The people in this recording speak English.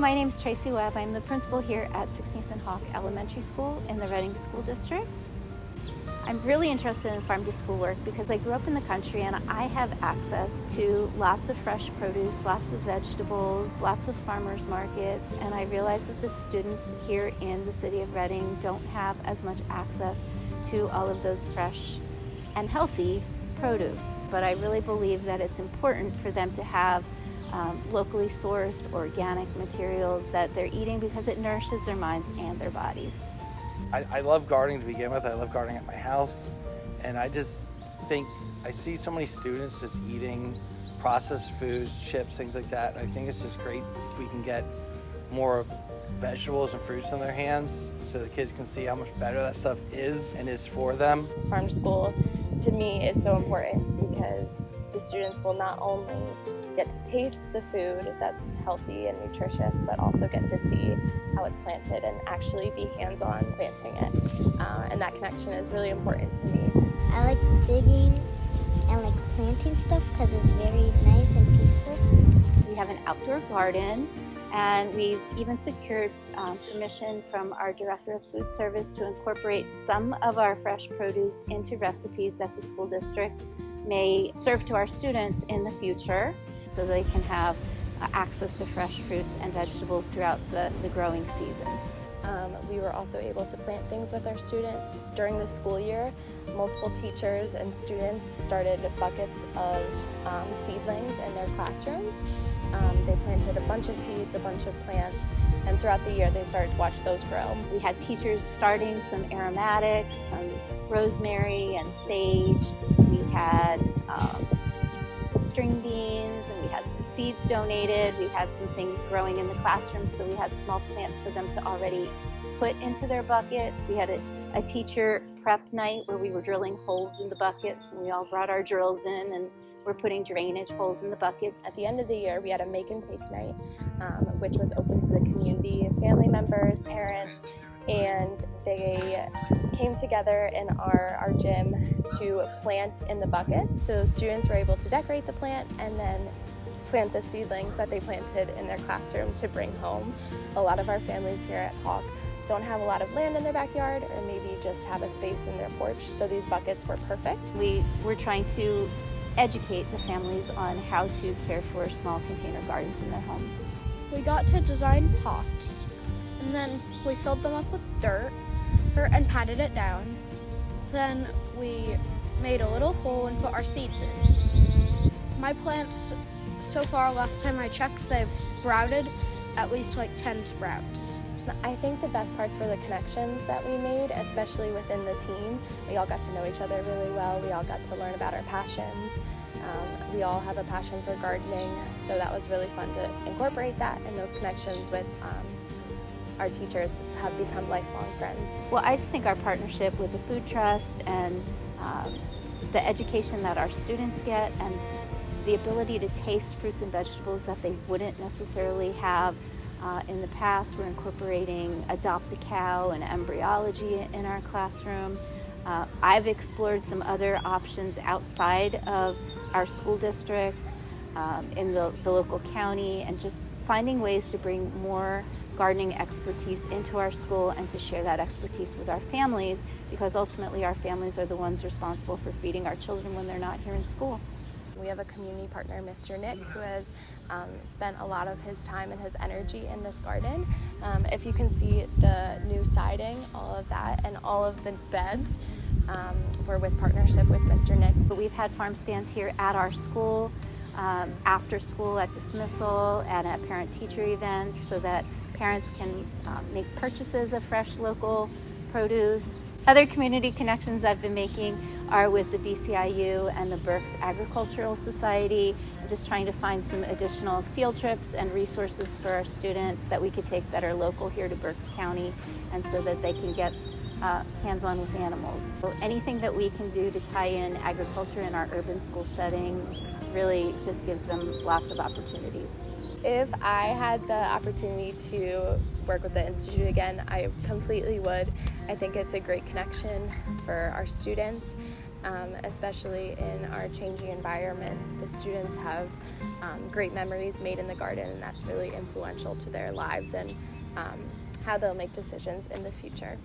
My name is Tracy Webb. I'm the principal here at 16th and Haak Elementary School in the Reading School District. I'm really interested in farm to school work because I grew up in the country and I have access to lots of fresh produce, lots of vegetables, lots of farmers markets, and I realize that the students here in the city of Reading don't have as much access to all of those fresh and healthy produce. But I really believe that it's important for them to have locally sourced organic materials that they're eating because it nourishes their minds and their bodies. I love gardening to begin with. I love gardening at my house, and I just think I see so many students just eating processed foods, chips, things like that. And I think it's just great if we can get more vegetables and fruits in their hands so the kids can see how much better that stuff is and is for them. Farm to school to me is so important because the students will not only get to taste the food that's healthy and nutritious, but also get to see how it's planted and actually be hands-on planting it. And that connection is really important to me. I like digging and like planting stuff because it's very nice and peaceful. We have an outdoor garden, and we've even secured permission from our Director of Food Service to incorporate some of our fresh produce into recipes that the school district may serve to our students in the future, so they can have access to fresh fruits and vegetables throughout the growing season. We were also able to plant things with our students. During the school year, multiple teachers and students started buckets of seedlings in their classrooms. They planted a bunch of seeds, a bunch of plants, and throughout the year they started to watch those grow. We had teachers starting some aromatics, some rosemary and sage. We had string beans, and we had some seeds donated. We had some things growing in the classroom, so we had small plants for them to already put into their buckets. We had a teacher prep night where we were drilling holes in the buckets, and we all brought our drills in and we're putting drainage holes in the buckets. At the end of the year, we had a make and take night, which was open to the community, family members, parents, and they came together in our gym to plant in the buckets. So students were able to decorate the plant and then plant the seedlings that they planted in their classroom to bring home. A lot of our families here at Haak don't have a lot of land in their backyard, or maybe just have a space in their porch, so these buckets were perfect. We were trying to educate the families on how to care for small container gardens in their home. We got to design pots, and then we filled them up with dirt and patted it down. Then we made a little hole and put our seeds in. My plants, so far, last time I checked, they've sprouted at least like 10 sprouts. I think the best parts were the connections that we made, especially within the team. We all got to know each other really well. We all got to learn about our passions. We all have a passion for gardening, so that was really fun to incorporate that, and those connections with our teachers have become lifelong friends. Well, I just think our partnership with the Food Trust and the education that our students get and the ability to taste fruits and vegetables that they wouldn't necessarily have in the past. We're incorporating Adopt a Cow and embryology in our classroom. I've explored some other options outside of our school district, in the local county, and just finding ways to bring more gardening expertise into our school and to share that expertise with our families, because ultimately our families are the ones responsible for feeding our children when they're not here in school. We have a community partner, Mr. Nick, who has spent a lot of his time and his energy in this garden. If you can see the new siding, all of that, and all of the beds, we're with partnership with Mr. Nick. We've had farm stands here at our school, after school, at dismissal, and at parent-teacher events, so that parents can make purchases of fresh local produce. Other community connections I've been making are with the BCIU and the Berks Agricultural Society, just trying to find some additional field trips and resources for our students that we could take that are local here to Berks County, and so that they can get hands-on with animals. So anything that we can do to tie in agriculture in our urban school setting really just gives them lots of opportunities. If I had the opportunity to work with the Institute again, I completely would. I think it's a great connection for our students, especially in our changing environment. The students have great memories made in the garden, and that's really influential to their lives and how they'll make decisions in the future.